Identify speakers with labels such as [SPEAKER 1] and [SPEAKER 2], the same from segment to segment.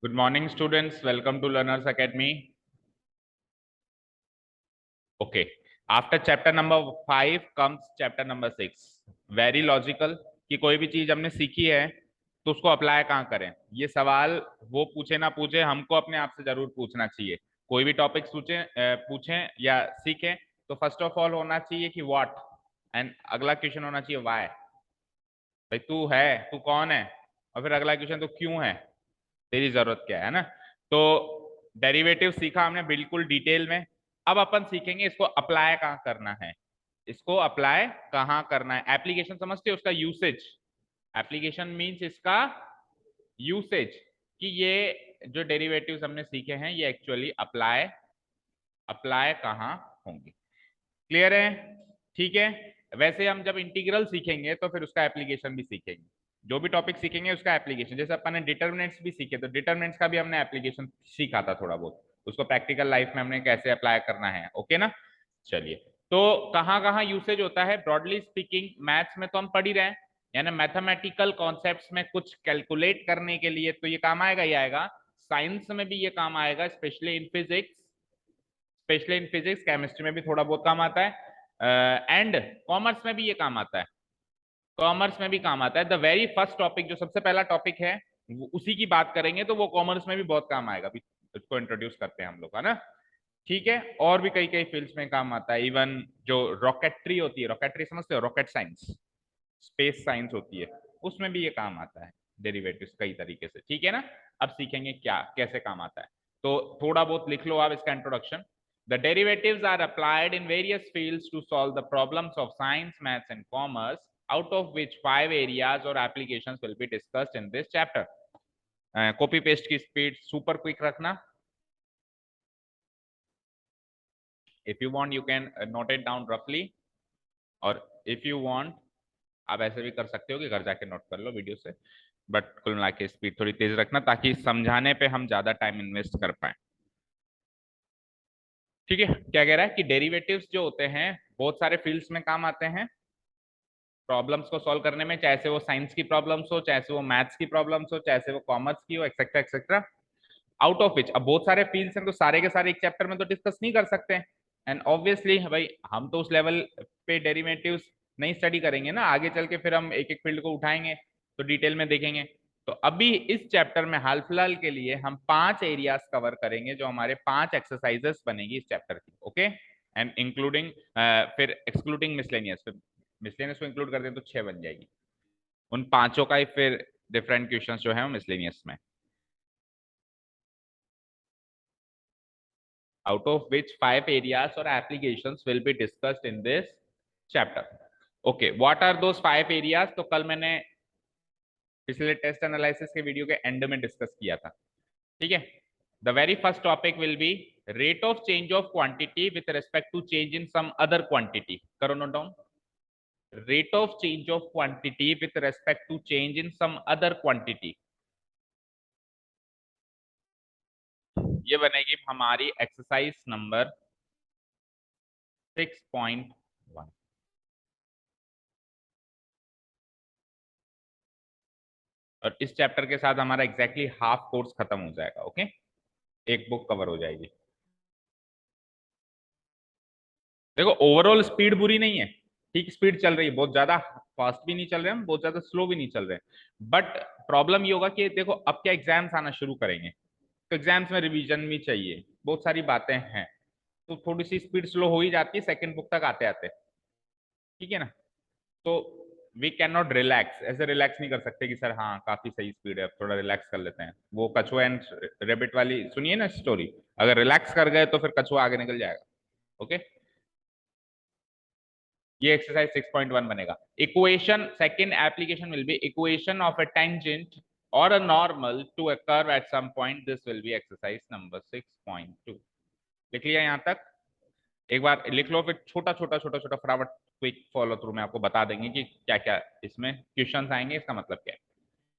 [SPEAKER 1] Good morning, students. Welcome to Learners Academy. Okay. After chapter number 5 comes chapter number 6. Very logical कि कोई भी चीज हमने सीखी है तो उसको अप्लाई कहाँ करें। ये सवाल वो पूछे ना पूछे, हमको अपने आप से जरूर पूछना चाहिए। कोई भी टॉपिक पूछें या सीखें तो फर्स्ट ऑफ ऑल होना चाहिए कि व्हाट, एंड अगला क्वेश्चन होना चाहिए व्हाई। भाई तू कौन है, और फिर अगला क्वेश्चन तो क्यों है, तेरी जरूरत क्या है ना। तो डेरिवेटिव सीखा हमने बिल्कुल डिटेल में। अब अपन सीखेंगे इसको अप्लाई कहाँ करना है। इसको अप्लाई कहाँ करना है, एप्लीकेशन समझते हो, उसका यूसेज। एप्लीकेशन मींस इसका यूसेज, कि ये जो डेरिवेटिव्स हमने सीखे हैं ये एक्चुअली अप्लाई अप्लाई कहाँ होंगे। क्लियर है? ठीक है। वैसे हम जब इंटीग्रल सीखेंगे तो फिर उसका एप्लीकेशन भी सीखेंगे। जो भी टॉपिक सीखेंगे उसका एप्लीकेशन, जैसे अपन ने डिटर्मिनेंट्स भी सीखे तो डिटर्मिनेंट्स का भी हमने एप्लीकेशन सीखा था थोड़ा बहुत, उसको प्रैक्टिकल लाइफ में हमने कैसे अप्लाई करना है। ओके ना। चलिए, तो कहाँ कहाँ यूसेज होता है ब्रॉडली स्पीकिंग। मैथ्स में तो हम पढ़ ही रहे हैं, यानी मैथमेटिकल कॉन्सेप्ट्स में कुछ कैलकुलेट करने के लिए तो ये काम आएगा ही आएगा। साइंस में भी ये काम आएगा, स्पेशली इन फिजिक्स, केमिस्ट्री में भी थोड़ा बहुत काम आता है, एंड कॉमर्स में भी ये काम आता है। कॉमर्स में भी काम आता है। द वेरी फर्स्ट टॉपिक, जो सबसे पहला टॉपिक है उसी की बात करेंगे तो वो कॉमर्स में भी बहुत काम आएगा। अभी इसको इंट्रोड्यूस करते हैं हम लोग, है ना। ठीक है। और भी कई कई फील्ड्स में काम आता है। इवन जो रॉकेट्री होती है, रॉकेट्री समझते हो, रॉकेट साइंस, स्पेस साइंस होती है, उसमें भी ये काम आता है डेरिवेटिव्स कई तरीके से। ठीक है ना। अब सीखेंगे क्या कैसे काम आता है। तो थोड़ा बहुत लिख लो आप इसका introduction. The derivatives are applied in various fields to solve the problems of science, maths, and commerce, out of which 5 areas or applications will be discussed in this chapter. Copy paste की speed super quick रखना। If you want, you can note it down roughly, और if you want, आप ऐसे भी कर सकते हो कि घर जाके नोट कर लो वीडियो से। बट कुल मिला के स्पीड थोड़ी तेज रखना ताकि समझाने पे हम ज्यादा टाइम इन्वेस्ट कर पाए। ठीक है। क्या कह रहा है कि डेरिवेटिव्स जो होते हैं बहुत सारे फील्ड्स में काम आते हैं प्रॉब्लम्स को सॉल्व करने में, चाहे से वो साइंस की प्रॉब्लम्स हो, चाहे से वो मैथ्स की प्रॉब्लम्स हो, चाहे से वो कॉमर्स की हो, etcetera etcetera. Out of which, अब बहुत सारे फील्ड्स हैं तो सारे के सारे एक चैप्टर में तो डिस्कस नहीं कर सकते। एंड ऑब्वियसली भाई हम तो उस लेवल पे डेरिवेटिव्स नहीं स्टडी करेंगे ना, आगे चल के फिर हम एक एक फील्ड को उठाएंगे तो डिटेल में देखेंगे। तो अभी इस चैप्टर में हाल फिलहाल के लिए हम 5 एरियाज कवर करेंगे, जो हमारे 5 एक्सरसाइजेस बनेगी इस चैप्टर की। ओके, एंड इंक्लूडिंग फिर एक्सक्लूडिंग मिसलेनियस, फिर मिसलेनियस को इंक्लूड कर दें तो 6 बन जाएगी। उन पांचों का ही फिर डिफरेंट क्वेश्चंस जो है वो मिसलेनियस में, out of which 5 areas or applications will be discussed in this chapter. Okay, what are those 5 areas? तो कल मैंने पिछले टेस्ट एनालिसिस के वीडियो के एंड में डिस्कस किया था। ठीक है। The very first topic will be rate of change of quantity with respect to change in some other quantity. करो note down. Rate of change of quantity with respect to change in some other quantity, ये बनेगी हमारी exercise number 6.1। और इस chapter के साथ हमारा exactly half course खत्म हो जाएगा। ओके, एक बुक कवर हो जाएगी। देखो ओवरऑल स्पीड बुरी नहीं है, ठीक स्पीड चल रही है, बहुत ज्यादा फास्ट भी नहीं चल रहे हम, बहुत ज्यादा स्लो भी नहीं चल रहे। बट प्रॉब्लम ये होगा कि देखो अब क्या एग्जाम्स आना शुरू करेंगे तो एग्जाम्स में रिवीजन भी चाहिए, बहुत सारी बातें हैं, तो थोड़ी सी स्पीड स्लो हो ही जाती है सेकंड बुक तक आते आते। ठीक है ना। तो वी कैन नॉट रिलैक्स, ऐसे रिलैक्स नहीं कर सकते कि सर हाँ काफी सही स्पीड है अब थोड़ा रिलैक्स कर लेते हैं। वो कछुआ एंड रेबिट वाली सुनिए ना स्टोरी, अगर रिलैक्स कर गए तो फिर कछुआ आगे निकल जाएगा। ओके, ये एक्सरसाइज 6.1 बनेगा। Equation, second application will be equation of a tangent और a normal to a curve at some point, this will be exercise number 6.2। लिख लिया यहाँ तक? एक बार लिख लो फिर छोटा छोटा छोटा छोटा फटाफट क्विक फॉलो थ्रू में आपको बता देंगे कि क्या क्या इसमें क्वेश्चंस आएंगे, इसका मतलब क्या है।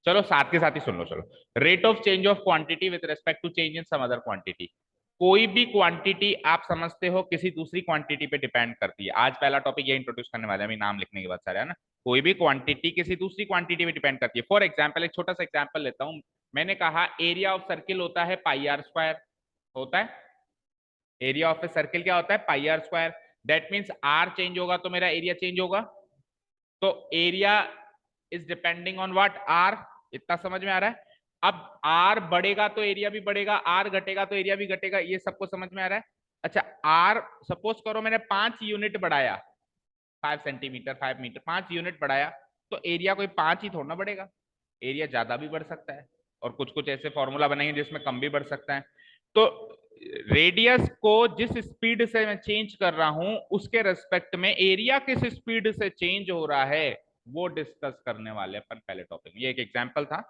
[SPEAKER 1] चलो साथ के साथ ही सुन लो। चलो, rate of change of quantity with respect to change in some other quantity. कोई भी क्वांटिटी आप समझते हो किसी दूसरी क्वांटिटी पे डिपेंड करती है। आज पहला टॉपिक ये इंट्रोड्यूस करने वाले हैं नाम लिखने के बाद सारे, है ना। कोई भी क्वांटिटी किसी दूसरी क्वांटिटी पे डिपेंड करती है। फॉर एग्जाम्पल एक छोटा सा एग्जाम्पल लेता हूँ, मैंने कहा एरिया ऑफ सर्किल होता है पाई आर स्क्वायर, होता है एरिया ऑफ ए सर्किल क्या होता है, pi r square. That means r change होगा तो मेरा एरिया चेंज होगा, तो area is depending on what, r. इतना समझ में आ रहा है? अब आर बढ़ेगा तो एरिया भी बढ़ेगा, आर घटेगा तो एरिया भी घटेगा, ये सबको समझ में आ रहा है? अच्छा, आर सपोज करो मैंने 5 यूनिट बढ़ाया, 5 सेंटीमीटर 5 मीटर, 5 यूनिट बढ़ाया, तो एरिया कोई 5 ही थोड़ा ना बढ़ेगा, एरिया ज्यादा भी बढ़ सकता है, और कुछ कुछ ऐसे फॉर्मूला बनेंगे जिसमें कम भी बढ़ सकता है। तो रेडियस को जिस स्पीड से मैं चेंज कर रहा हूं उसके रेस्पेक्ट में एरिया किस स्पीड से चेंज हो रहा है वो डिस्कस करने वाले अपन पहले टॉपिक में। ये एक एग्जांपल था,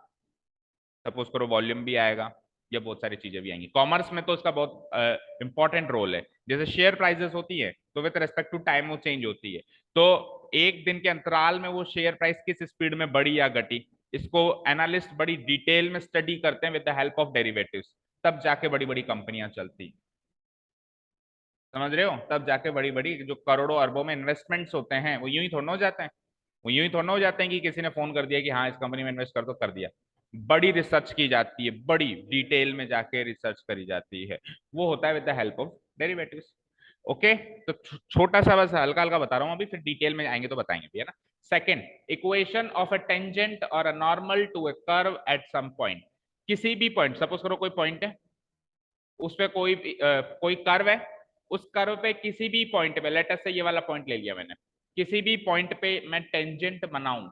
[SPEAKER 1] सपोज करो वॉल्यूम भी आएगा, या बहुत सारी चीजें भी आएंगी। कॉमर्स में तो इसका बहुत इंपॉर्टेंट रोल है, जैसे शेयर प्राइसेस होती है तो विद रेस्पेक्ट टू टाइम वो चेंज होती है, तो एक दिन के अंतराल में वो शेयर प्राइस किस स्पीड में बढ़ी या घटी, इसको एनालिस्ट बड़ी डिटेल में स्टडी करते हैं with the help of derivatives, तब जाके बड़ी बड़ी कंपनियां चलती, समझ रहे हो? तब जाके बड़ी बड़ी जो करोड़ों अरबों में इन्वेस्टमेंट्स होते हैं वो यूं ही थोड़ा हो जाते हैं, वो यूं ही थोड़ा हो जाते हैं कि किसी ने फोन कर दिया कि हाँ इस कंपनी में इन्वेस्ट कर दो, कर दिया। बड़ी रिसर्च की जाती है, बड़ी डिटेल में जाके रिसर्च करी जाती है, वो होता है with the help of derivatives. Okay, तो छोटा सा बस हल्का हल्का बता रहा हूँ, अभी फिर डिटेल में आएंगे तो बताएंगे भी, है ना। Second, equation of a tangent और a normal to a curve at some point. किसी भी पॉइंट, सपोज करो कोई पॉइंट है, उस पे कोई कर्व है, उस कर्व पे किसी भी पॉइंट पे, लेट अस से ये वाला पॉइंट ले लिया मैंने, किसी भी पॉइंट पे मैं टेंजेंट बनाऊं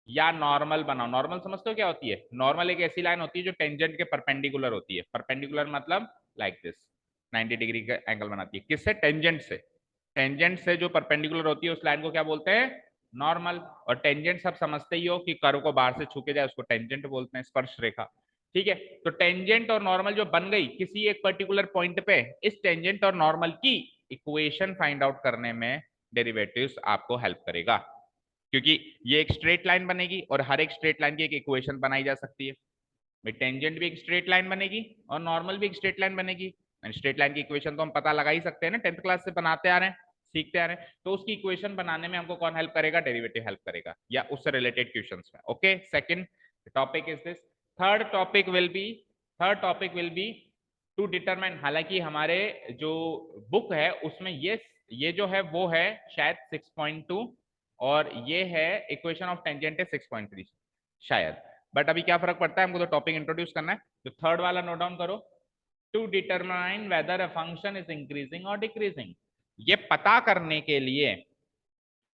[SPEAKER 1] या नॉर्मल बनाऊं। नॉर्मल समझते हो क्या होती है? नॉर्मल एक ऐसी लाइन होती है जो टेंजेंट के परपेंडिकुलर होती है, परपेंडिकुलर मतलब लाइक दिस, 90 डिग्री का एंगल बनाती है, किससे? टेंजेंट से। टेंजेंट से जो परपेंडिकुलर होती है उस लाइन को क्या बोलते हैं? नॉर्मल। और टेंजेंट सब समझते ही हो कि कर्व को बाहर से छू के जाए उसको टेंजेंट बोलते हैं, स्पर्श रेखा। ठीक है, तो टेंजेंट और नॉर्मल जो बन गई किसी एक पर्टिकुलर पॉइंट पे, इस टेंजेंट और नॉर्मल की इक्वेशन फाइंड आउट करने में डेरिवेटिव्स आपको हेल्प करेगा, क्योंकि ये एक स्ट्रेट लाइन बनेगी और हर एक स्ट्रेट लाइन की एक इक्वेशन बनाई जा सकती है। टेंजेंट भी एक स्ट्रेट लाइन बनेगी और नॉर्मल भी एक स्ट्रेट लाइन बनेगी। स्ट्रेट लाइन की इक्वेशन तो हम पता लगा ही सकते हैं ना, 10th क्लास से बनाते आ रहे हैं, सीखते आ रहे हैं, तो उसकी इक्वेशन बनाने में हमको कौन हेल्प करेगा? डेरिवेटिव हेल्प करेगा, या उससे रिलेटेड क्वेश्चंस में। Okay, second topic is this. Third topic will be, third topic will be to determine, हालांकि हमारे जो बुक है उसमें ये जो है वो है शायद 6.2 और ये है इक्वेशन ऑफ टेंजेंट है 6.3 शायद, बट अभी क्या फर्क पड़ता है, हमको तो टॉपिक इंट्रोड्यूस करना है। तो थर्ड वाला नोट डाउन करो, to determine whether a function is increasing और डिक्रीजिंग। ये पता करने के लिए,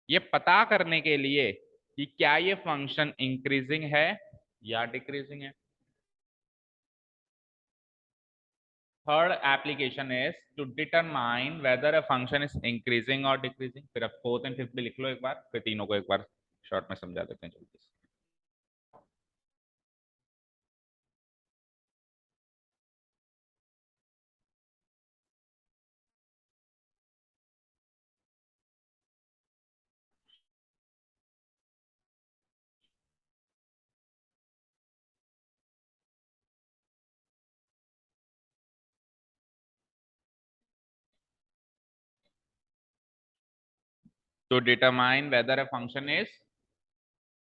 [SPEAKER 1] ये पता करने के लिए कि क्या ये फंक्शन इंक्रीजिंग है या डिक्रीजिंग है। Third application is to determine whether a function is increasing और डिक्रीजिंग। फिर अब फोर्थ एंड फिफ्थ भी लिख लो एक बार, फिर तीनों को एक बार शॉर्ट में समझा देते हैं जल्दी से। To determine whether a function is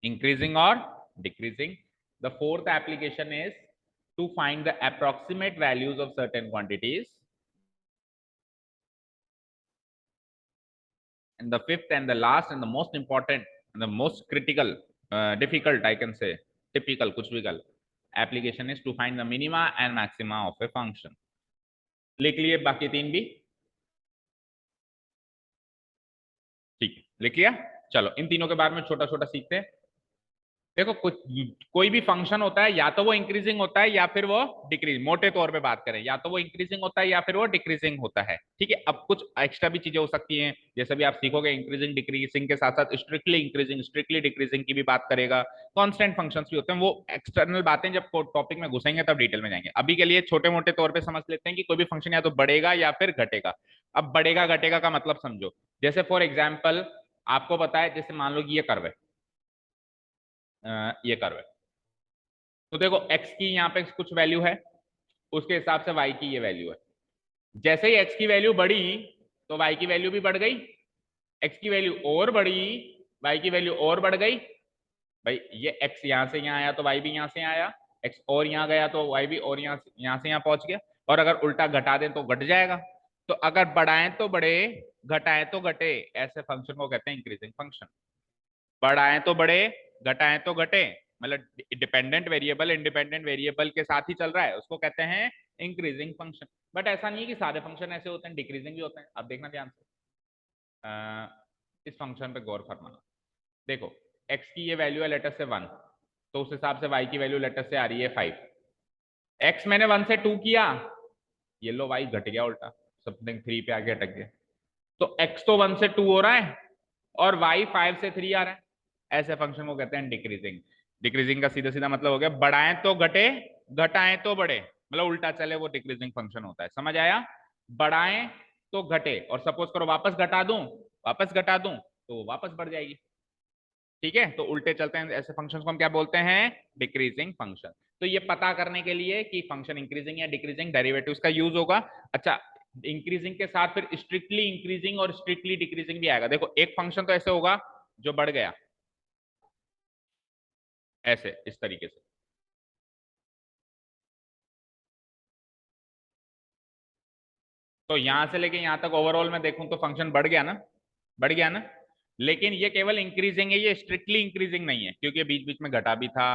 [SPEAKER 1] increasing or decreasing. The fourth application is to find the approximate values of certain quantities. And the fifth and the last and the most important and the most critical, difficult, I can say, typical, कुछ भी कल, application is to find the minima and maxima of a function. लिख लिए बाकी तीन भी? ठीक है, लिख लिया। चलो इन तीनों के बारे में छोटा छोटा सीखते हैं। देखो कुछ, कोई भी फंक्शन होता है या तो वो इंक्रीजिंग होता है या फिर वो डिक्रीज, मोटे तौर पे बात करें या तो वो इंक्रीजिंग होता है या फिर वो डिक्रीजिंग होता है। ठीक है, अब कुछ एक्स्ट्रा भी चीजें हो सकती हैं, जैसे भी आप सीखोगे इंक्रीजिंग डिक्रीजिंग के साथ साथ स्ट्रिक्टली इंक्रीजिंग स्ट्रिक्टली डिक्रीजिंग की भी बात करेगा। कांस्टेंट फंक्शंस भी होते हैं, वो एक्सटर्नल बातें जब टॉपिक में घुसेंगे तब डिटेल में जाएंगे। अभी के लिए छोटे मोटे तौर पर समझ लेते हैं कि कोई भी फंक्शन या तो बढ़ेगा या फिर घटेगा। अब बढ़ेगा घटेगा का मतलब समझो, जैसे फॉर एग्जाम्पल आपको पता है, जैसे मान लो कि ये कर्व है, ये कर्व है, तो देखो x की यहाँ पे कुछ वैल्यू है, उसके हिसाब से y की ये वैल्यू है। जैसे ही x की वैल्यू बढ़ी तो y की वैल्यू भी बढ़ गई, x की वैल्यू और बढ़ी, y की वैल्यू और बढ़ गई। भाई ये x यहाँ से यहाँ आया तो y भी यहाँ से आया, एक्स और यहाँ गया तो वाई भी और यहाँ से यहाँ पहुंच गया, और अगर उल्टा घटा दें तो घट जाएगा। तो अगर बढ़ाएं तो बढ़े, घटाएं तो घटे, ऐसे फंक्शन को कहते हैं इंक्रीजिंग फंक्शन। बढ़ाएं तो बढ़े, घटाएं तो घटे, मतलब डिपेंडेंट वेरिएबल इंडिपेंडेंट वेरिएबल के साथ ही चल रहा है, उसको कहते हैं इंक्रीजिंग फंक्शन। बट ऐसा नहीं है कि सारे फंक्शन ऐसे होते हैं, डिक्रीजिंग भी होते हैं। अब देखना ध्यान से, इस फंक्शन पे गौर फरमाना। देखो x की ये वैल्यू है लेटर से 1, तो उस हिसाब से y की वैल्यू लेटर से आ रही है 5। x मैंने 1 से 2 किया, ये लो y घट गया उल्टा, समथिंग 3 पे आके अटक गया। तो x तो 1 से 2 हो रहा है और y 5 से 3 आ रहा है, ऐसे फंक्शन को कहते हैं डिक्रीजिंग। डिक्रीजिंग का सीधा सीधा मतलब हो गया बढ़ाएं तो घटे, घटाएं तो बढ़े, मतलब उल्टा चले वो डिक्रीजिंग फंक्शन होता है। समझ आया? बढ़ाएं तो घटे, और सपोज करो वापस घटा दूं, वापस घटा दूं तो वापस बढ़ जाएगी। ठीक है, तो उल्टे चलते हैं, ऐसे फंक्शन को हम क्या बोलते हैं? Decreasing function. तो ये पता करने के लिए कि फंक्शन इंक्रीजिंग या डिक्रीजिंग, डेरिवेटिव्स का यूज होगा। अच्छा, इंक्रीजिंग के साथ फिर स्ट्रिक्टली इंक्रीजिंग और स्ट्रिक्टली डिक्रीजिंग भी आएगा। देखो एक फंक्शन तो ऐसे होगा जो बढ़ गया, ऐसे इस तरीके से, तो यहां से लेके यहां तक ओवरऑल में देखूं तो फंक्शन बढ़ गया ना, बढ़ गया ना। लेकिन ये केवल इंक्रीजिंग है, ये स्ट्रिक्टली इंक्रीजिंग नहीं है, क्योंकि बीच बीच में घटा भी था,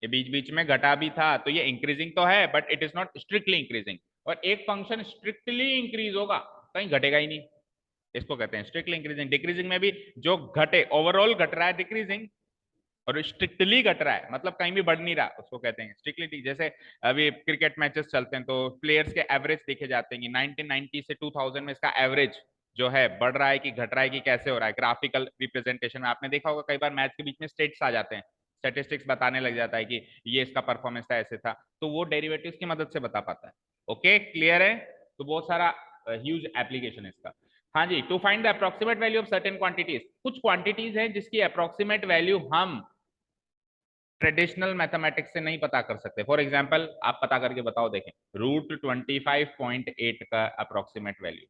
[SPEAKER 1] ये बीच बीच में घटा भी था, तो ये इंक्रीजिंग तो है but it is not strictly increasing. और एक फंक्शन स्ट्रिक्टली इंक्रीज होगा, कहीं घटेगा ही नहीं, इसको कहते हैं स्ट्रिक्टली इंक्रीजिंग। डिक्रीजिंग में भी जो घटे, ओवरऑल घट रहा है डिक्रीजिंग, और स्ट्रिक्टली घट रहा है मतलब कहीं भी बढ़ नहीं रहा, उसको कहते हैं स्ट्रिक्टली। जैसे अभी क्रिकेट मैचेस चलते हैं तो प्लेयर्स के एवरेज देखे जाते हैं कि 1990 से 2000 में इसका एवरेज जो है बढ़ रहा है कि घट रहा है कि कैसे हो रहा है। ग्राफिकल रिप्रेजेंटेशन में आपने देखा होगा कई बार मैच के बीच में स्टेट्स आ जाते हैं, स्टेटिस्टिक्स बताने लग जाता है कि ये इसका परफॉर्मेंस था, ऐसे था, तो वो डेरिवेटिव्स की मदद से बता पाता है। ओके, क्लियर है? तो बहुत सारा ह्यूज एप्लीकेशन है इसका। हाँ जी, to find the approximate value of certain quantities, कुछ क्वांटिटीज हैं जिसकी अप्रोक्सीमेट वैल्यू हम ट्रेडिशनल मैथमेटिक्स से नहीं पता कर सकते। फॉर एग्जाम्पल आप पता करके बताओ, देखें √25.8 का अप्रोक्सीमेट वैल्यू।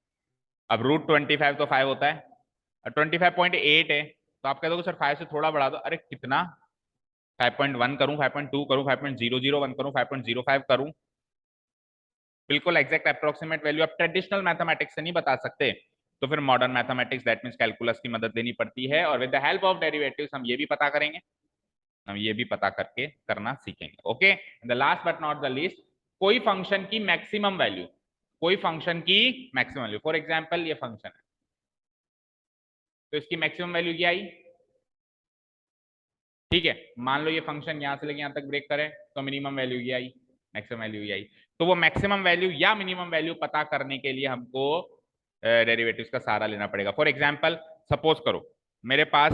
[SPEAKER 1] अब √25 तो 5 होता है, और 25.8 है, तो आप कह दोगे सर 5 से थोड़ा बढ़ा दो। अरे कितना, 5.1 करूं, 5.2 करूं, 5.001 करूं, 5.05 करूं, बिल्कुल एग्जैक्ट अप्रोक्सीमेट वैल्यू आप ट्रेडिशनल मैथमेटिक्स से नहीं बता सकते। तो फिर modern mathematics, that means calculus की मदद लेनी पड़ती है, और with the help of derivatives हम ये भी पता करेंगे, हम ये भी पता करके करना सीखेंगे। Okay, the last but not the least, कोई फंक्शन की मैक्सिमम वैल्यू, कोई फंक्शन की मैक्सिमम वैल्यू, फॉर एग्जांपल ये फंक्शन है, तो इसकी मैक्सिमम वैल्यू क्या आई? ठीक है, मान लो ये फंक्शन यहां से लेके यहां तक ब्रेक करे तो मिनिमम वैल्यू ये आई, मैक्सिमम वैल्यू ये आई। तो वो मैक्सिमम वैल्यू या मिनिमम वैल्यू पता करने के लिए हमको डेरिवेटिव्स का सहारा लेना पड़ेगा। फॉर एग्जाम्पल सपोज करो मेरे पास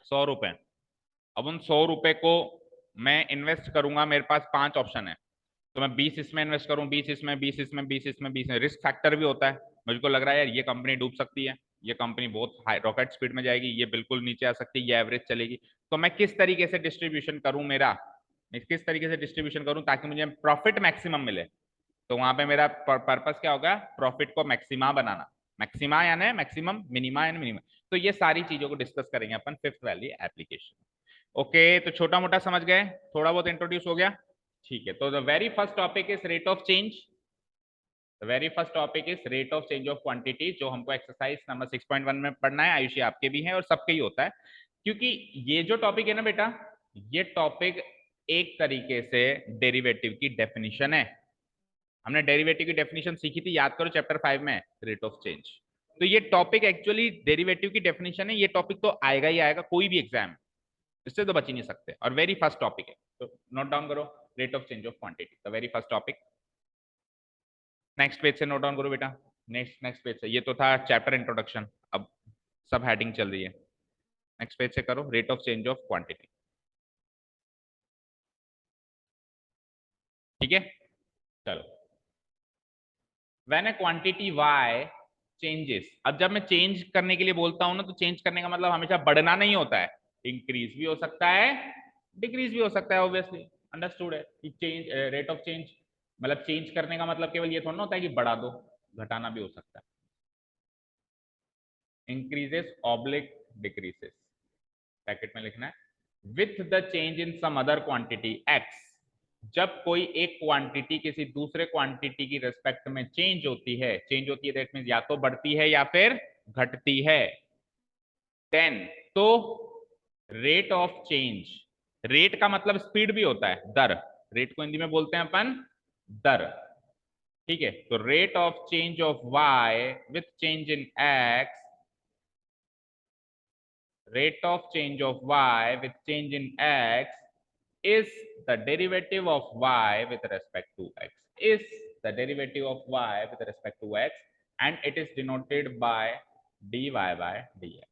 [SPEAKER 1] 100 रुपए, अब उन 100 रुपए को मैं इन्वेस्ट करूंगा, मेरे पास 5 ऑप्शन है, तो मैं 20 इसमें इन्वेस्ट करूं, 20 इसमें, 20 इसमें, 20 इसमें, 20 में, रिस्क फैक्टर भी होता है। मुझको लग रहा है यार ये कंपनी डूब सकती है, ये कंपनी बहुत हाई रॉकेट स्पीड में जाएगी, ये बिल्कुल नीचे आ सकती है, ये एवरेज चलेगी। तो मैं किस तरीके से डिस्ट्रीब्यूशन करूं, मेरा मैं किस तरीके से डिस्ट्रीब्यूशन करूं ताकि मुझे प्रॉफिट मैक्सिमम मिले। तो वहां पे मेरा पर्पस क्या होगा? प्रॉफिट को मैक्सिमा बनाना, मैक्सिमा यानी मैक्सिमम, मिनिमा यानी मिनिमम। तो ये सारी चीजों को डिस्कस करेंगे अपन फिफ्थ वैल्यू एप्लीकेशन। ओके, तो छोटा मोटा समझ गए, थोड़ा बहुत इंट्रोड्यूस हो गया। ठीक है, तो the very first topic is rate of change. The very first topic is rate of change of quantity, जो हमको एक्सरसाइज नंबर 6.1 में पढ़ना है। आयुषी आपके भी है और सबके ही होता है, क्योंकि ये जो टॉपिक है ना बेटा, ये टॉपिक एक तरीके से डेरिवेटिव की डेफिनेशन है। हमने डेरिवेटिव की डेफिनेशन सीखी थी, याद करो चैप्टर 5 में, रेट ऑफ चेंज। तो ये टॉपिक एक्चुअली डेरिवेटिव की डेफिनेशन है, ये टॉपिक तो आएगा ही आएगा कोई भी एग्जाम, इससे तो बच ही नहीं सकते, और वेरी फर्स्ट टॉपिक है, तो नोट डाउन करो, rate of change of quantity, the very first topic. Next page से नोट डाउन करो बेटा, नेक्स्ट नेक्स्ट पेज से, ये तो था चैप्टर इंट्रोडक्शन, अब सब हेडिंग चल रही है। नेक्स्ट पेज से करो, rate of change of quantity. ठीक है, चलो, when a quantity y changes, अब जब मैं चेंज करने के लिए बोलता हूं ना, तो चेंज करने का मतलब हमेशा बढ़ना नहीं होता है, इंक्रीज भी हो सकता है, डिक्रीज भी हो सकता है, ऑब्वियसली अंडरस्टूड है कि चेंज, रेट ऑफ चेंज मतलब चेंज करने का मतलब केवल ये थोड़ा ना होता है कि बढ़ा दो, घटाना भी हो सकता है। इंक्रीजेस ऑब्लिक डिक्रीजेस, ब्रैकेट में लिखना है, with the change in some other quantity x, जब कोई एक क्वांटिटी किसी दूसरे क्वांटिटी की रिस्पेक्ट में चेंज होती है दैट मीन्स या तो बढ़ती है या फिर घटती है। देन तो रेट ऑफ चेंज, रेट का मतलब स्पीड भी होता है, दर, रेट को हिंदी में बोलते हैं अपन दर, ठीक है। तो rate of change of y with change in x, rate of change of y with change in x is the derivative of y with respect to x, is the derivative of y with respect to x, and it is denoted by dy by dx,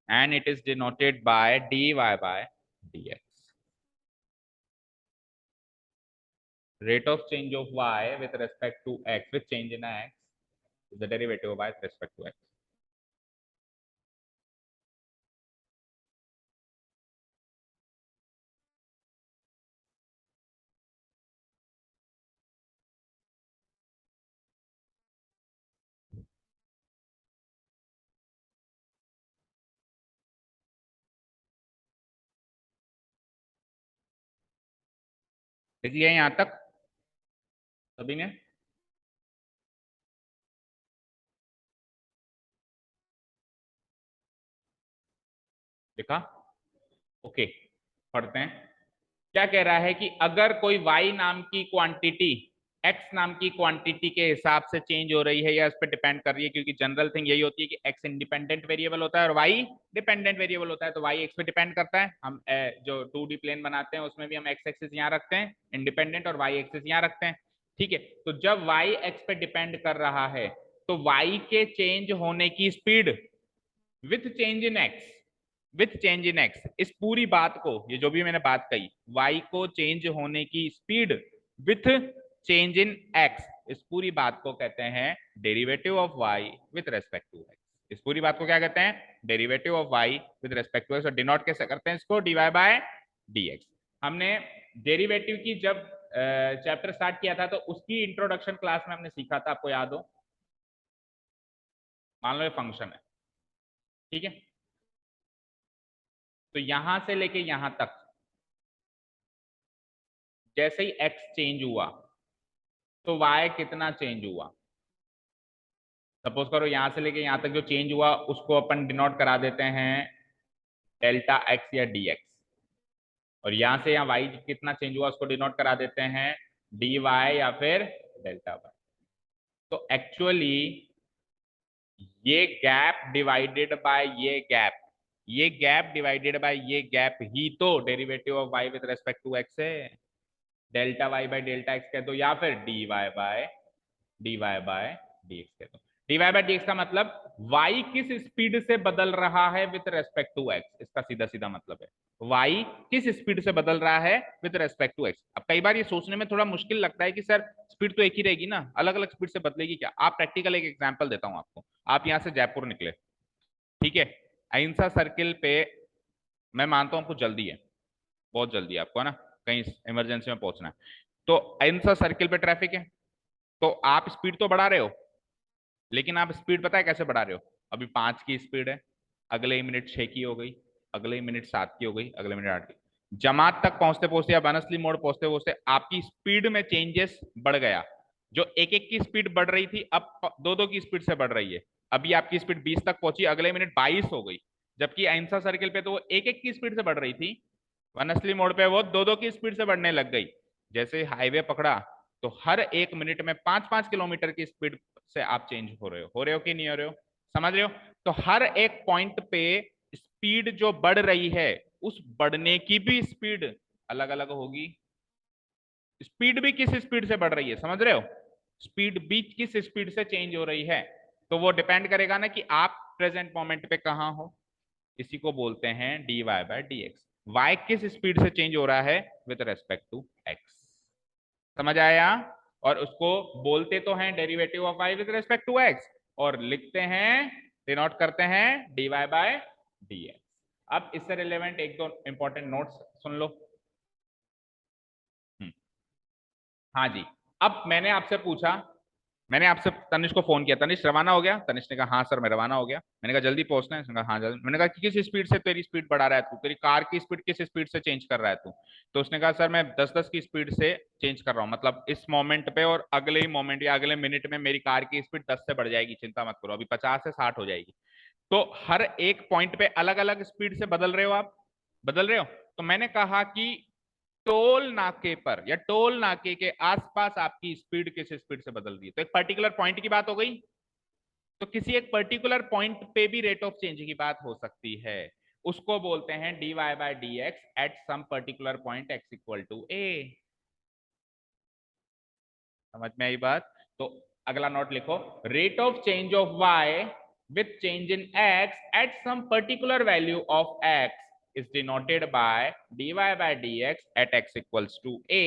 [SPEAKER 1] and it is denoted by dy by dx. Rate of change of y with respect to x with change in x is the derivative of y with respect to x. लिख लिया यहां तक सभी ने? लिखा? Okay, पढ़ते हैं। क्या कह रहा है कि अगर कोई y नाम की क्वांटिटी x नाम की क्वांटिटी के हिसाब से चेंज हो रही है या इस पर डिपेंड कर रही है, क्योंकि जनरल थिंग यही होती है कि x इंडिपेंडेंट वेरिएबल होता है और y डिपेंडेंट वेरिएबल होता है, तो y x पे डिपेंड करता है। हम जो 2D प्लेन बनाते हैं उसमें भी हम x एक्सिस यहाँ रखते हैं इंडिपेंडेंट और y एक्सिस यहाँ रखते हैं, ठीक है। तो जब y x पे डिपेंड कर रहा है तो y के चेंज होने की speed with change in x, with change in x, इस पूरी बात को, ये जो भी मैंने बात कही, y को चेंज होने की speed with change in x, इस पूरी बात को कहते हैं derivative of y with respect to x। इस पूरी बात को क्या कहते हैं? Derivative of y with respect to x। और डिनोट कैसे करते हैं इसको? dy by dx। हमने डेरिवेटिव की जब चैप्टर स्टार्ट किया था तो उसकी इंट्रोडक्शन क्लास में हमने सीखा था, आपको याद हो? मान लो ये फंक्शन है, ठीक है, तो यहां से लेके यहां तक जैसे ही x चेंज हुआ तो y कितना चेंज हुआ? सपोज करो यहां से लेके यहां तक जो चेंज हुआ उसको अपन डिनोट करा देते हैं डेल्टा x या dx, और यहां से यहाँ y कितना चेंज हुआ उसको डिनोट करा देते हैं dy या फिर डेल्टा y। तो एक्चुअली ये गैप डिवाइडेड बाय ये गैप डिवाइडेड बाय ये गैप ही तो derivative of y with respect to x है। Delta y by delta x कह दो या फिर dy बाय dx कह दो। dy बाय dx का मतलब y किस स्पीड से बदल रहा है विथ रेस्पेक्ट टू x, इसका सीधा सीधा मतलब है y किस स्पीड से बदल रहा है विथ रेस्पेक्ट टू x। अब कई बार ये सोचने में थोड़ा मुश्किल लगता है कि सर स्पीड तो एक ही रहेगी ना, अलग अलग स्पीड से बदलेगी क्या? आप प्रैक्टिकल एक एग्जांपल देता हूं आपको। आप यहां से जयपुर निकले, ठीक है, अहिंसा सर्किल पे, मैं मानता हूं आपको जल्दी है, बहुत जल्दी है आपको, है ना, कहीं इमरजेंसी में पहुंचना है, तो अहिंसा सर्किल पे ट्रैफिक है, तो आप स्पीड तो बढ़ा रहे हो, लेकिन आप स्पीड पता है कैसे बढ़ा रहे हो? अभी 5 की स्पीड है, अगले ही मिनट 6 की हो गई, अगले ही मिनट 7 की हो गई, अगले मिनट 8 की। जमात तक पहुंचते पहुंचते या बनसली मोड़ पहुंचते पहुंचते आपकी स्पीड में चेंजेस बढ़ गया। जो एक एक की स्पीड बढ़ रही थी अब दो दो की स्पीड से बढ़ रही है। अभी आपकी स्पीड 20 तक पहुंची, अगले मिनट 22 हो गई, जबकि अहिंसा सर्किल पे तो वो एक एक की स्पीड से बढ़ रही थी, वनसली मोड़ पे वो दो दो की स्पीड से बढ़ने लग गई। जैसे हाईवे पकड़ा तो हर एक मिनट में 5-5 किलोमीटर की स्पीड से आप चेंज हो रहे हो कि नहीं हो रहे हो? समझ रहे हो? तो हर एक पॉइंट पे स्पीड जो बढ़ रही है उस बढ़ने की भी स्पीड अलग अलग होगी। स्पीड भी किस स्पीड से बढ़ रही है, समझ रहे हो? स्पीड भी किस स्पीड से चेंज हो रही है, तो वो डिपेंड करेगा ना कि आप प्रेजेंट मोमेंट पे कहां हो। इसी को बोलते हैं dy बाय dx। y किस स्पीड से चेंज हो रहा है विद रेस्पेक्ट टू x, समझ आया? और उसको बोलते तो हैं derivative of y with respect to x, और लिखते हैं, डिनोट करते हैं dy बाय dx। अब इससे रिलेवेंट एक दो इंपॉर्टेंट नोट्स सुन लो। हाँ जी, अब मैंने आपसे पूछा मैंने आपसे तनिष को फोन किया, तनिष रवाना हो गया? तनिष ने कहा हाँ सर मैं रवाना हो गया। मैंने कहा जल्दी पहुंचना है? उसने कहा हाँ जल्दी। मैंने कहा कि किस स्पीड से तेरी स्पीड बढ़ा रहा है तू, तेरी कार की स्पीड किस स्पीड से चेंज कर रहा है तू? तो उसने कहा सर मैं 10-10 की स्पीड से चेंज कर रहा हूँ, मतलब इस मोमेंट पे और अगले ही मोमेंट या अगले मिनट में मेरी कार की स्पीड 10 से बढ़ जाएगी, चिंता मत करो, अभी 50 से 60 हो जाएगी। तो हर एक पॉइंट पे अलग अलग स्पीड से बदल रहे हो आप, बदल रहे हो। तो मैंने कहा कि टोल नाके पर या टोल नाके के आसपास आपकी स्पीड किस स्पीड से बदल रही है, तो एक पर्टिकुलर पॉइंट की बात हो गई। तो किसी एक पर्टिकुलर पॉइंट पे भी रेट ऑफ चेंज की बात हो सकती है, उसको बोलते हैं dy by d x at some particular point x equal to a. समझ में आई बात? तो अगला नोट लिखो, rate of change of y with change in x at some particular value of x is denoted by dy by dx at x equals to a।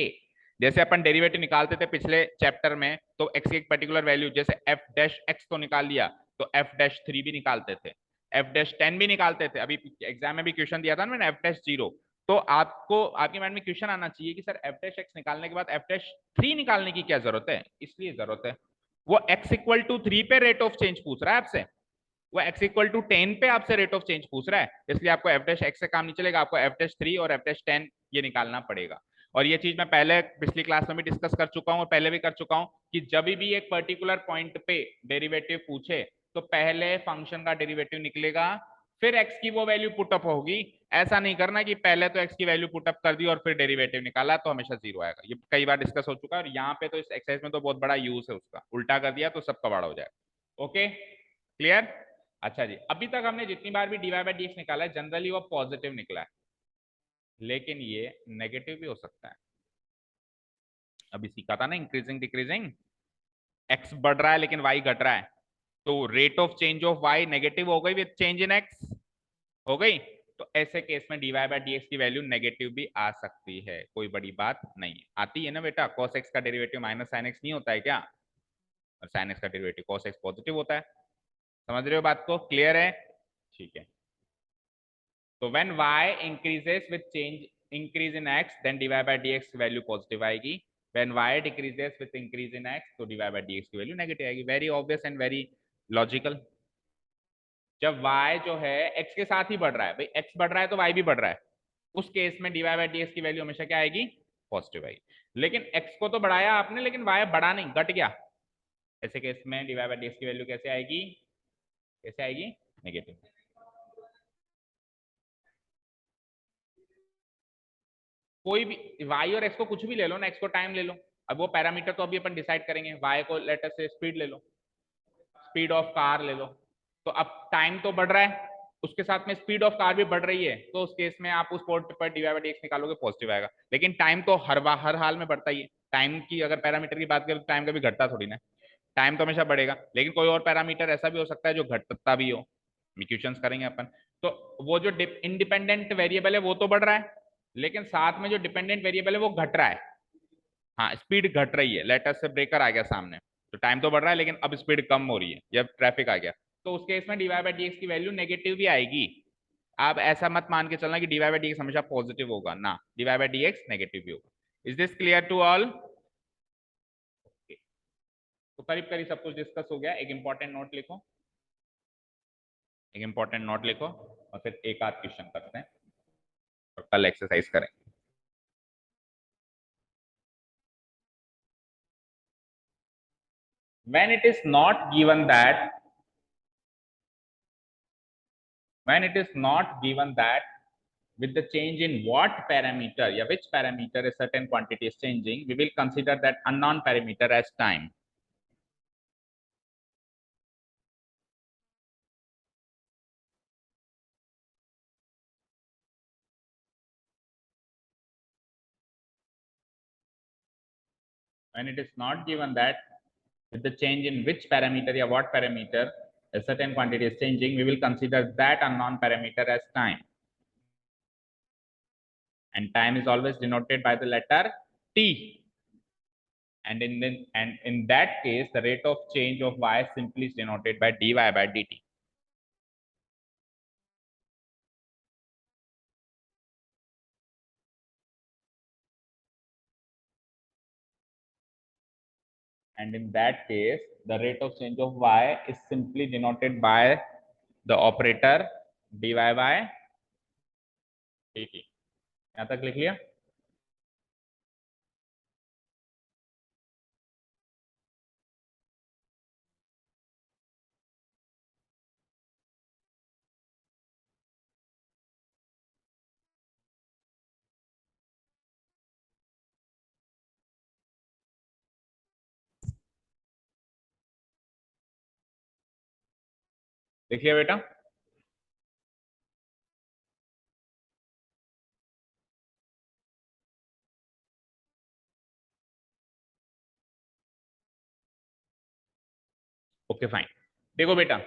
[SPEAKER 1] जैसे अपन derivative निकालते थे पिछले चैप्टर में, तो x की एक पर्टिकुलर वैल्यू, जैसे f dash x तो निकाल लिया, तो f डैश 3 भी निकालते थे, f डैश 10 भी निकालते थे। अभी एग्जाम में भी क्वेश्चन दिया था ना मैंने, f डैश 0। तो आपको आपके माइंड में क्वेश्चन आना चाहिए कि सर f डैश x निकालने के बाद f डैश 3 निकालने की क्या जरूरत है? इसलिए जरूरत है, वो x इक्वल टू 3 पे रेट ऑफ चेंज पूछ रहा है आपसे, वो x इक्वल टू 10 पे आपसे रेट ऑफ चेंज पूछ रहा है, इसलिए आपको f डैश x से काम नहीं चलेगा, आपको f डैश 3 और f डैश 10 ये निकालना पड़ेगा। और ये चीज मैं पहले पिछली क्लास में भी डिस्कस कर चुका हूं और पहले भी कर चुका हूं कि जब भी एक पर्टिकुलर पॉइंट पे डेरिवेटिव पूछे तो पहले फंक्शन का डेरिवेटिव निकलेगा, फिर x की वो वैल्यू पुटअप होगी। ऐसा नहीं करना कि पहले तो x की वैल्यू पुटअप कर दी और फिर डेरिवेटिव निकाला, तो हमेशा जीरो आएगा। ये कई बार डिस्कस हो चुका है और यहाँ पे तो इस एक्सरसाइज में तो बहुत बड़ा यूज है उसका, उल्टा कर दिया तो सबका बड़ा हो जाएगा। Okay clear? अच्छा जी, अभी तक हमने जितनी बार भी dy बाई डी एक्स निकाला है जनरली वो पॉजिटिव निकला है, लेकिन ये नेगेटिव भी हो सकता है। अभी सीखा था ना इंक्रीजिंग डिक्रीजिंग, x बढ़ रहा है लेकिन y घट रहा है, तो rate of change of y negative हो गई विद चेंज इन x, हो गई। तो ऐसे केस में dy बाई डी एक्स की वैल्यू नेगेटिव भी आ सकती है, कोई बड़ी बात नहीं है। आती है ना बेटा, cos x का डेरिवेटिव माइनस sin x नहीं होता है क्या? और sin x का डेरिवेटिव cos x पॉजिटिव होता है। समझ रहे हो बात को? क्लियर है? ठीक है। तो when y increases with change increase in x then dy by dx की वैल्यू पॉजिटिव आएगी, when y decreases with increase in x तो dy by dx की वैल्यू नेगेटिव आएगी। Very obvious and very logical. जब y जो है x के साथ ही बढ़ रहा है, भाई x बढ़ रहा है तो y भी बढ़ रहा है, उस केस में dy by dx की वैल्यू हमेशा क्या आएगी? पॉजिटिव आएगी। लेकिन x को तो बढ़ाया आपने लेकिन y बढ़ा नहीं, घट गया, ऐसे केस में dy by dx की वैल्यू कैसे आएगी? कैसे आएगी? नेगेटिव। कोई भी y और x को कुछ भी ले लो ना, x को टाइम ले लो, अब वो पैरामीटर तो अभी अपन डिसाइड करेंगे। y को लेटर से स्पीड ले लो, स्पीड ऑफ कार ले लो, तो अब टाइम तो बढ़ रहा है, उसके साथ में स्पीड ऑफ कार भी बढ़ रही है, तो उस केस में आप उस पोर्ट पर डी वाई डी एक्स निकालोगे पॉजिटिव आएगा। लेकिन टाइम तो हर हाल में बढ़ता ही है, टाइम की अगर पैरामीटर की बात करें तो टाइम कभी घटता थोड़ी ना, टाइम तो हमेशा बढ़ेगा। लेकिन कोई और पैरामीटर ऐसा भी हो सकता है जो घटता भी हो, क्वेश्चंस करेंगे अपन। तो वो जो इंडिपेंडेंट वेरिएबल है वो तो बढ़ रहा है, लेकिन साथ में जो डिपेंडेंट वेरिएबल है वो घट रहा है। हाँ स्पीड घट रही है, लेटर से ब्रेकर आ गया सामने, तो टाइम तो बढ़ रहा है लेकिन अब स्पीड कम हो रही है जब ट्रैफिक आ गया, तो उस केस में d y by d x की वैल्यू नेगेटिव भी आएगी। आप ऐसा मत मान के चलना कि d y by d x हमेशा पॉजिटिव होगा ना, d y by d x negative भी होगा। Is this clear to all? तो करीब करीब सब कुछ डिस्कस हो गया। एक इंपॉर्टेंट नोट लिखो, एक इंपॉर्टेंट नोट लिखो और फिर एक आध क्वेश्चन करते हैं और कल एक्सरसाइज करें। when it is not given that when it is not given that with the change in what parameter, yeah, which parameter a certain quantity is changing, we will consider that unknown parameter as time. When it is not given that with the change in which parameter, yeah, what parameter a certain quantity is changing, we will consider that unknown parameter as time. And time is always denoted by the letter t. And in that case, the rate of change of y simply is denoted by dy by dt. and in that case the rate of change of y is simply denoted by the operator dy by dt। यहां तक लिख लिया। लिख लिया बेटा। Okay fine. देखो बेटा,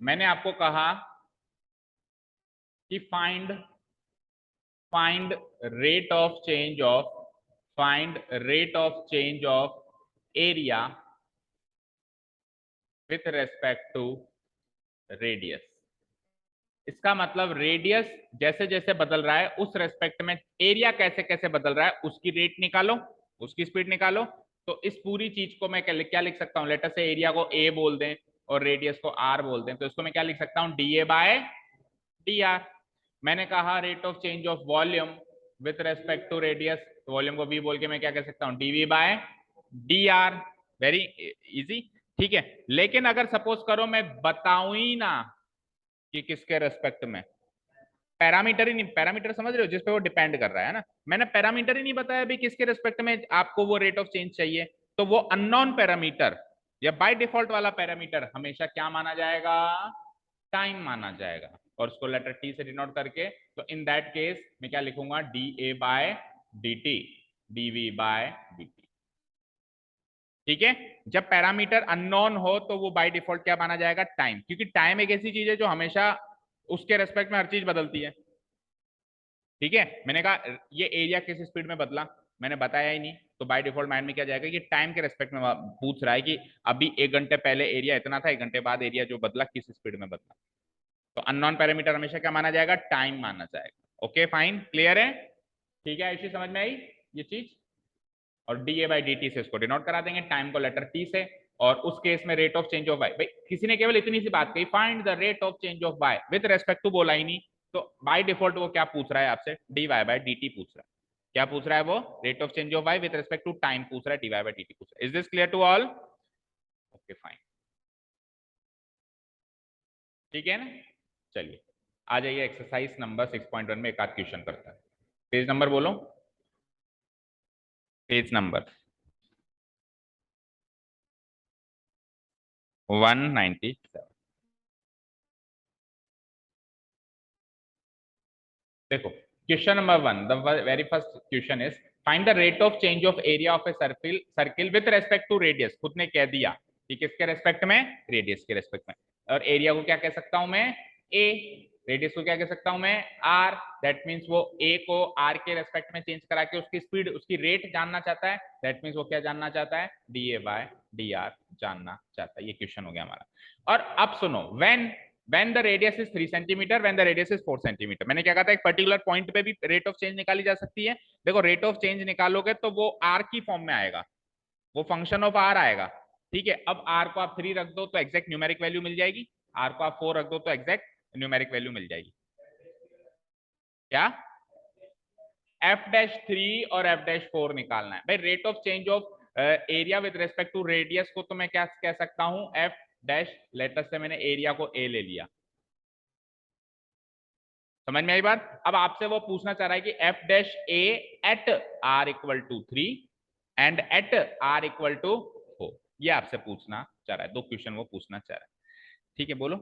[SPEAKER 1] मैंने आपको कहा कि find rate of change of area with respect to radius. इसका मतलब रेडियस जैसे जैसे बदल रहा है उस रेस्पेक्ट में एरिया कैसे कैसे बदल रहा है उसकी रेट निकालो, उसकी स्पीड निकालो। तो इस पूरी चीज को मैं क्या लिख सकता हूं, लेटर से एरिया को ए बोल दें और रेडियस को आर बोल दें, तो इसको मैं क्या लिख सकता हूं, d a by d r. मैंने कहा rate of change of volume with respect to radius, volume को वी बोल के मैं क्या कह सकता हूं, d v by d r. Very easy, ठीक है। लेकिन अगर सपोज करो मैं बताऊं ही ना कि किसके रेस्पेक्ट में, पैरामीटर ही नहीं, पैरामीटर समझ रहे हो जिस पे वो डिपेंड कर रहा है ना, मैंने पैरामीटर ही नहीं बताया भी किसके रेस्पेक्ट में आपको वो रेट ऑफ चेंज चाहिए, तो वो अननोन पैरामीटर या बाय डिफॉल्ट वाला पैरामीटर हमेशा क्या माना जाएगा, टाइम माना जाएगा, और उसको लेटर टी से डिनोट करके, तो इन दैट केस मैं क्या लिखूंगा, d a by d t, d v by d t. ठीक है। जब पैरामीटर अननोन हो तो वो बाय डिफॉल्ट क्या माना जाएगा, टाइम, क्योंकि टाइम एक ऐसी चीज है जो हमेशा उसके रेस्पेक्ट में हर चीज बदलती है। ठीक है। मैंने कहा ये एरिया किस स्पीड में बदला, मैंने बताया ही नहीं, तो बाय डिफॉल्ट माइंड में क्या जाएगा कि टाइम के रेस्पेक्ट में पूछ रहा है कि अभी 1 घंटे पहले एरिया इतना था, 1 घंटे बाद एरिया जो बदला किस स्पीड में बदला। तो अननोन पैरामीटर हमेशा क्या माना जाएगा, टाइम माना जाएगा। ओके फाइन, क्लियर है। ठीक है, ऐसी समझ में आई ये चीज। और d A by d T से इसको डिनोट करा देंगे, टाइम को लेटर टी से, और उस केस में rate of change of y, भाई किसी ने केवल इतनी सी बात कही, find the rate of change of y with respect to, बोला ही नहीं, तो बाय डिफॉल्ट वो क्या पूछ रहा है आपसे, d y by d t पूछ रहा है। क्या पूछ रहा है वो, rate of change of y with respect to time पूछ रहा है, d y by d t पूछ रहा है। Is this clear to all? Okay fine, ठीक है ना। चलिए आ जाइए एक्सरसाइज नंबर 6.1 में एक आध क्वेश्चन करता है। पेज नंबर बोलो, पेज नंबर 197। देखो question number 1, the very first question is find the rate of change of area of a circle with respect to radius. खुद ने कह दिया कि किसके रेस्पेक्ट में, रेडियस के रेस्पेक्ट में, और एरिया को क्या कह सकता हूं मैं, ए, रेडियस को क्या कह सकता हूं मैं, आर। दैट मींस वो ए को आर के रेस्पेक्ट में चेंज करा के उसकी स्पीड, उसकी रेट जानना चाहता है। दैट मींस वो क्या जानना चाहता है, d a by d r जानना चाहता है। ये क्वेश्चन हो गया हमारा। और अब सुनो, when the radius is 3 centimetre, when the radius is 4 centimetre, मैंने क्या कहा था, एक पर्टिकुलर पॉइंट पे भी रेट ऑफ चेंज निकाली जा सकती है। देखो रेट ऑफ चेंज निकालोगे तो वो आर की फॉर्म में आएगा, वो फंक्शन ऑफ आर आएगा। ठीक है। अब आर को आप 3 रख दो तो एग्जैक्ट न्यूमेरिक वैल्यू मिल जाएगी, आर को आप 4 रख दो तो एग्जैक्ट न्यूमेरिक वैल्यू मिल जाएगी। क्या, एफ डैश 3 और एफ डैश 4 निकालना है भाई। Rate of change of area with respect to radius को तो मैं क्या कह सकता हूं, एफ डैश, लेटर से मैंने एरिया को ए ले लिया। समझ में आई बात। अब आपसे वो पूछना चाह रहा है कि f dash a at r equal to 3 and at r equal to 4, ये आपसे पूछना चाह रहा है, 2 क्वेश्चन वो पूछना चाह रहा है। ठीक है, बोलो।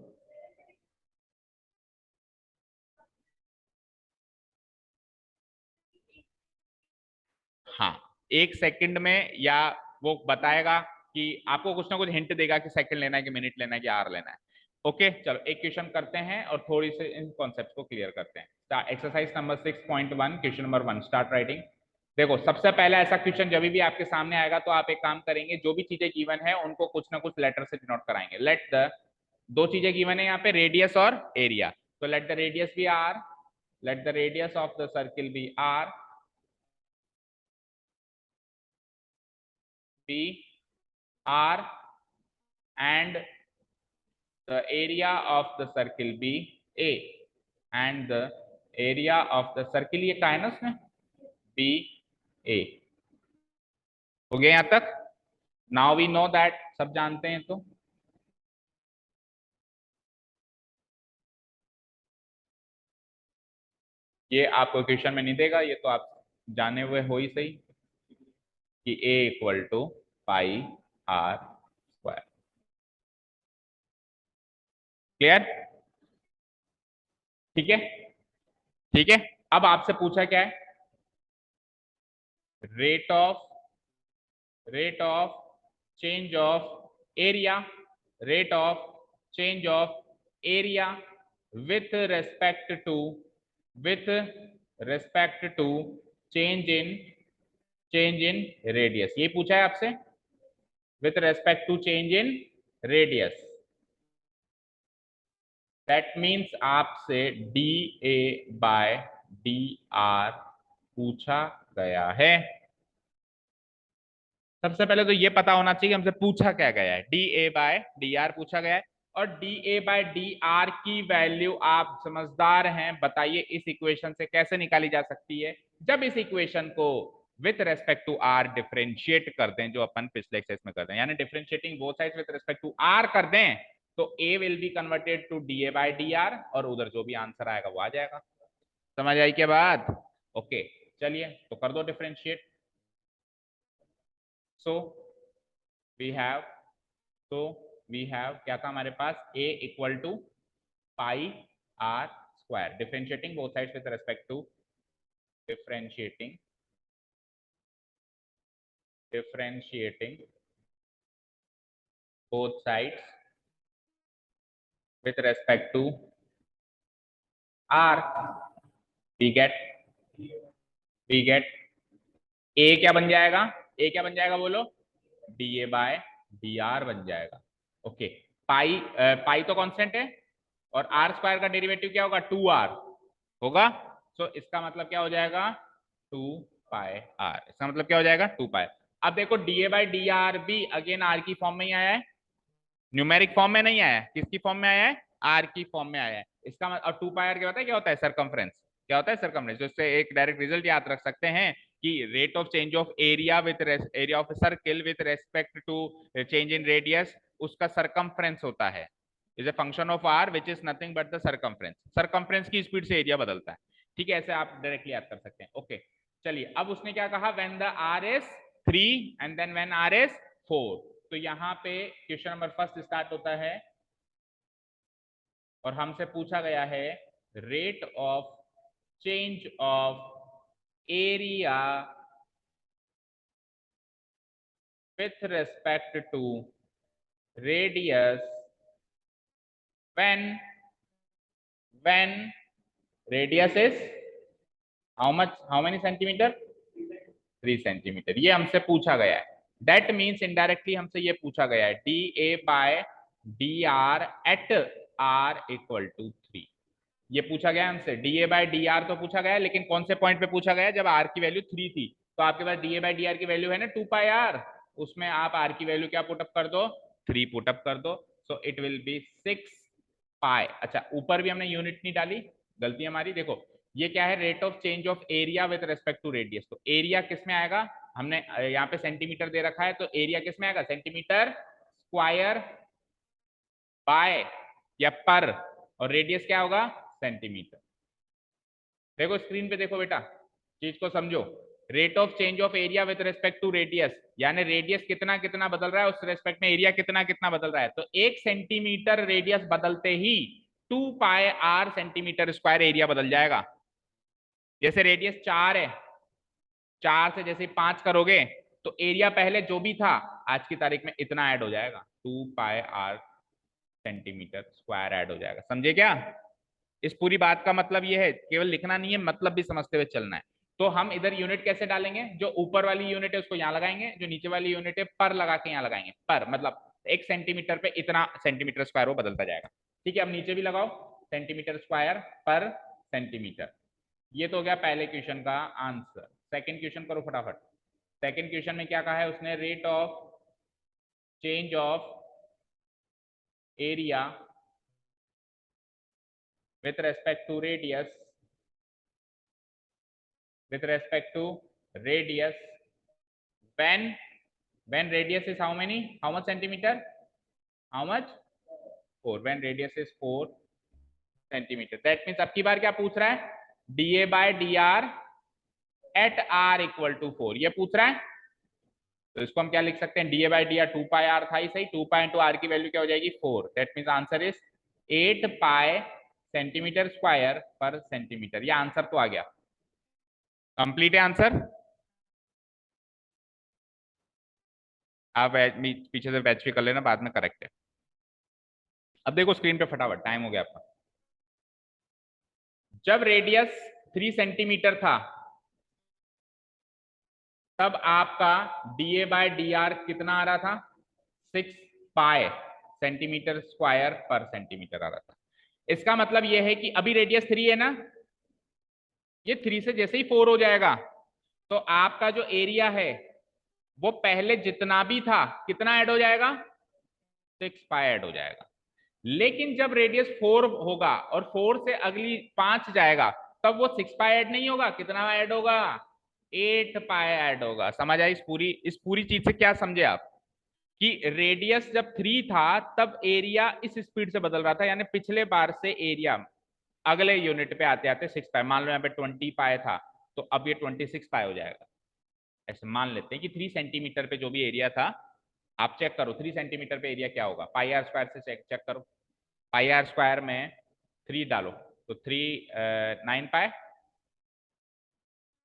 [SPEAKER 1] हाँ, 1 सेकंड में, या वो बताएगा कि आपको कुछ ना कुछ हिंट देगा कि सेकंड लेना है कि मिनट लेना है कि आर लेना है। ओके चलो एक क्वेश्चन करते हैं और थोड़ी से इन कॉन्सेप्ट को क्लियर करते हैं। Exercise number 6.1 question number 1 start writing. देखो सबसे पहला ऐसा क्वेश्चन जब भी आपके सामने आएगा तो आप एक काम करेंगे, जो भी चीजें गिवन है उनको कुछ ना कुछ लेटर से डिनोट कराएंगे। लेट द, 2 चीजें गिवन है यहाँ पे, रेडियस और एरिया, तो let the radius be r, let the radius of the circle be r, be R and the area of the circle be A and the area of the circle, ये क्या है ना उसमें, B A। हो गया यहां तक? Now we know that, सब जानते हैं तो ये आपको क्वेश्चन में नहीं देगा, ये तो आप जाने हुए हो ही सही कि A equal to pi r square. Clear? ठीक है, ठीक है। अब आपसे पूछा क्या है, rate of change of area, rate of change of area with respect to with respect to change in radius, ये पूछा है आपसे, with respect to change in radius. That means आपसे d a by d r पूछा गया है। सबसे पहले तो ये पता होना चाहिए हमसे पूछा क्या गया है, d a by d r पूछा गया है। और d a by d r की वैल्यू, आप समझदार हैं, बताइए इस इक्वेशन से कैसे निकाली जा सकती है। जब इस इक्वेशन को with respect to r differentiate कर दें, जो अपन पिछले एक्सरसाइज में करते हैं, यानी differentiating both sides with respect to r कर दें, तो a will be converted to d a by d r, और उधर जो भी आंसर आएगा वो आ जाएगा। समझ आई क्या बात? ओके, चलिए तो कर दो डिफरेंशिएट। सो वी हैव तो वी हैव क्या था हमारे पास, a equal to pi r square, differentiating both sides with respect to differentiating both sides with respect to r, we get a क्या बन जाएगा, बोलो, d a by d r बन जाएगा। ओके, पाई तो कांस्टेंट है, और आर स्क्वायर का डेरिवेटिव क्या होगा, 2r होगा। सो इसका मतलब क्या हो जाएगा, 2 पाई आर, इसका मतलब क्या हो जाएगा, 2 पाई। अब देखो D A by D R भी अगेन आर की फॉर्म में ही आया है, न्यूमेरिक फॉर्म में नहीं आया है, किसकी फॉर्म में आया है, आर की फॉर्म में आया है। इसका मतलब, और 2 पाई आर क्या होता है, क्या होता है, सरकमफ्रेंस। क्या होता है, सरकमफ्रेंस। तो इससे एक डायरेक्ट रिजल्ट याद रख सकते हैं कि rate of change of area with area of circle with respect to change in radius, उसका सरकमफ्रेंस होता है, is a function of r which is nothing but the circumference. Circumference की स्पीड से एरिया बदलता है। ठीक है, ऐसे आप डायरेक्टली याद कर सकते हैं। ओके, चलिए अब उसने क्या कहा, when the r is 3 and then when r is 4। तो यहाँ पे क्वेश्चन नंबर फर्स्ट स्टार्ट होता है, और हमसे पूछा गया है rate of change of area with respect to radius when radius is how many centimetre, 3 centimetre. ये हमसे पूछा गया है। दैट मीन्स इनडायरेक्टली हमसे ये पूछा गया है d a by d r at r equal to 3। ये पूछा गया हमसे d a by d r, तो पूछा गया, लेकिन कौन से पॉइंट पे पूछा गया, जब आर की वैल्यू 3 थी। तो आपके पास d a by d r की वैल्यू है ना 2 पाई आर, उसमें आप आर की वैल्यू क्या पुटअप कर दो, 3 पुटअप कर दो। सो इट विल बी 6 पाई। अच्छा, ऊपर भी हमने यूनिट नहीं डाली, गलती हमारी। देखो ये क्या है, rate of change of area with respect to radius. तो एरिया किस में आएगा, हमने यहाँ पे सेंटीमीटर दे रखा है, तो एरिया किस में आएगा, सेंटीमीटर स्क्वायर बाय या पर, और रेडियस क्या होगा, सेंटीमीटर। देखो स्क्रीन पे देखो बेटा, चीज को समझो। Rate of change of area with respect to radius, यानी रेडियस कितना कितना बदल रहा है, उस रेस्पेक्ट में एरिया कितना कितना बदल रहा है। तो 1 सेंटीमीटर रेडियस बदलते ही 2 पाई आर सेंटीमीटर स्क्वायर एरिया बदल जाएगा। जैसे रेडियस 4 है, 4 से जैसे 5 करोगे, तो एरिया पहले जो भी था आज की तारीख में इतना ऐड हो जाएगा, 2 पाई आर सेंटीमीटर स्क्वायर ऐड हो जाएगा। समझे क्या? इस पूरी बात का मतलब ये है, केवल लिखना नहीं है, मतलब भी समझते हुए चलना है। तो हम इधर यूनिट कैसे डालेंगे, जो ऊपर वाली यूनिट है उसको यहाँ लगाएंगे, जो नीचे वाली यूनिट है पर लगा के यहाँ लगाएंगे। पर मतलब 1 सेंटीमीटर पे इतना सेंटीमीटर स्क्वायर वो बदलता जाएगा। ठीक है, अब नीचे भी लगाओ, सेंटीमीटर स्क्वायर पर सेंटीमीटर। ये तो हो गया पहले क्वेश्चन का आंसर। सेकंड क्वेश्चन करो फटाफट। सेकंड क्वेश्चन में क्या कहा है उसने, rate of change of area with respect to radius when radius is how much centimeter, how much 4, when radius is 4 centimeter. That means अब की बार क्या पूछ रहा है, dA by dr at r equal to 4 ये पूछ रहा है. तो इसको हम क्या लिख सकते हैं, dA by dr 2 pi r था ही सही, 2 pi into r की वैल्यू क्या हो जाएगी 4. That means answer is 8 pi centimetre square पर सेंटीमीटर. ये आंसर तो आ गया, कंप्लीट है आंसर. आप पीछे से बैच भी कर लेना, बाद में करेक्ट है. अब देखो स्क्रीन पे फटाफट, टाइम हो गया आपका. जब रेडियस 3 सेंटीमीटर था तब आपका dA by dr कितना आ रहा था, 6 पाई सेंटीमीटर स्क्वायर पर सेंटीमीटर आ रहा था. इसका मतलब यह है कि अभी रेडियस 3 है ना, ये 3 से जैसे ही 4 हो जाएगा तो आपका जो एरिया है वो पहले जितना भी था कितना ऐड हो जाएगा, 6 पाई ऐड हो जाएगा. लेकिन जब रेडियस 4 होगा और 4 से अगली 5 जाएगा तब वो 6 पाई ऐड नहीं होगा, कितना ऐड होगा, 8 पाई ऐड होगा. समझ आई इस पूरी चीज से क्या समझे आप, कि रेडियस जब 3 था तब एरिया इस स्पीड से बदल रहा था, यानी पिछले बार से एरिया अगले यूनिट पे आते आते 6 पाई, मान लो यहाँ पे 20 पाई था तो अब ये 26 पाई हो जाएगा. ऐसे मान लेते हैं कि 3 सेंटीमीटर पे जो भी एरिया था, आप चेक करो 3 सेंटीमीटर पे एरिया क्या होगा, पाई आर स्क्वायर से चेक करो. पाई आर स्क्वायर में 3 डालो तो 3 9 पाई,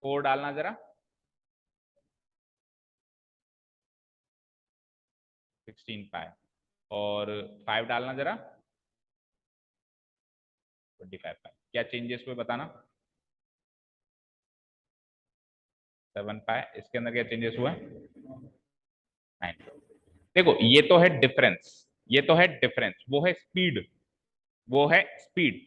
[SPEAKER 1] 4 डालना जरा 16 पाई, और 5 डालना जरा 25 पाई. क्या चेंजेस हुए बताना, 7 पाई. इसके अंदर क्या चेंजेस हुआ, 9. देखो ये तो है डिफरेंस, ये तो है डिफरेंस, वो है स्पीड, वो है स्पीड.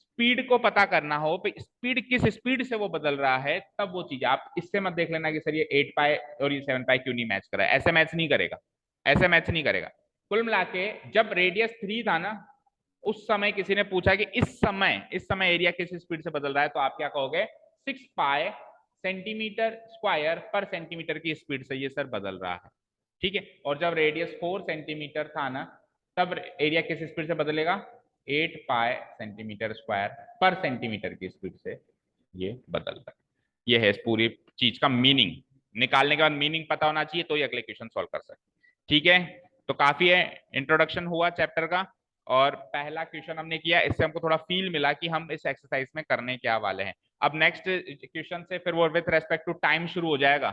[SPEAKER 1] स्पीड को पता करना हो तो स्पीड किस स्पीड से वो बदल रहा है तब वो चीज, आप इससे मत देख लेना कि सर ये 8 पाई और ये 7 पाई क्यों नहीं मैच कर रहा है, ऐसे मैच नहीं करेगा, ऐसे मैच नहीं करेगा. कुल मिला के जब रेडियस 3 था ना, उस समय किसी ने पूछा कि इस समय एरिया किस स्पीड से बदल रहा है, तो आप क्या कहोगे, 6 पाई सेंटीमीटर स्क्वायर पर सेंटीमीटर की स्पीड से ये सर बदल रहा है. ठीक है. और जब रेडियस 4 सेंटीमीटर था ना तब एरिया किस स्पीड से बदलेगा, 8 पाई सेंटीमीटर स्क्वायर पर सेंटीमीटर की स्पीड से ये बदलता है. ये है इस पूरी चीज का मीनिंग. निकालने के बाद मीनिंग पता होना चाहिए तो ही अगले क्वेश्चन सॉल्व कर सकते. ठीक है, तो काफी है, इंट्रोडक्शन हुआ चैप्टर का और पहला क्वेश्चन हमने किया, इससे हमको थोड़ा फील मिला कि हम इस एक्सरसाइज में करने क्या वाले हैं. अब नेक्स्ट क्वेश्चन से फिर वो विथ रेस्पेक्ट टू टाइम शुरू हो जाएगा,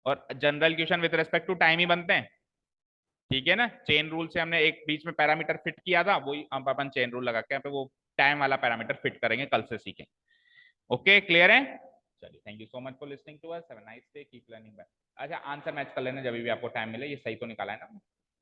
[SPEAKER 1] और general question with respect to time ही बनते हैं. ठीक है ना, चेन रूल से हमने एक बीच में पैरामीटर फिट किया था, वही हम अपन चेन रूल लगा के यहाँ पे वो टाइम वाला पैरामीटर फिट करेंगे, कल से सीखें. ओके, क्लियर है. चलिए, thank you so much for listening to us, have a nice day, keep learning. अच्छा, आंसर मैच कर लेना जब भी आपको टाइम मिले, ये सही तो निकाला है ना.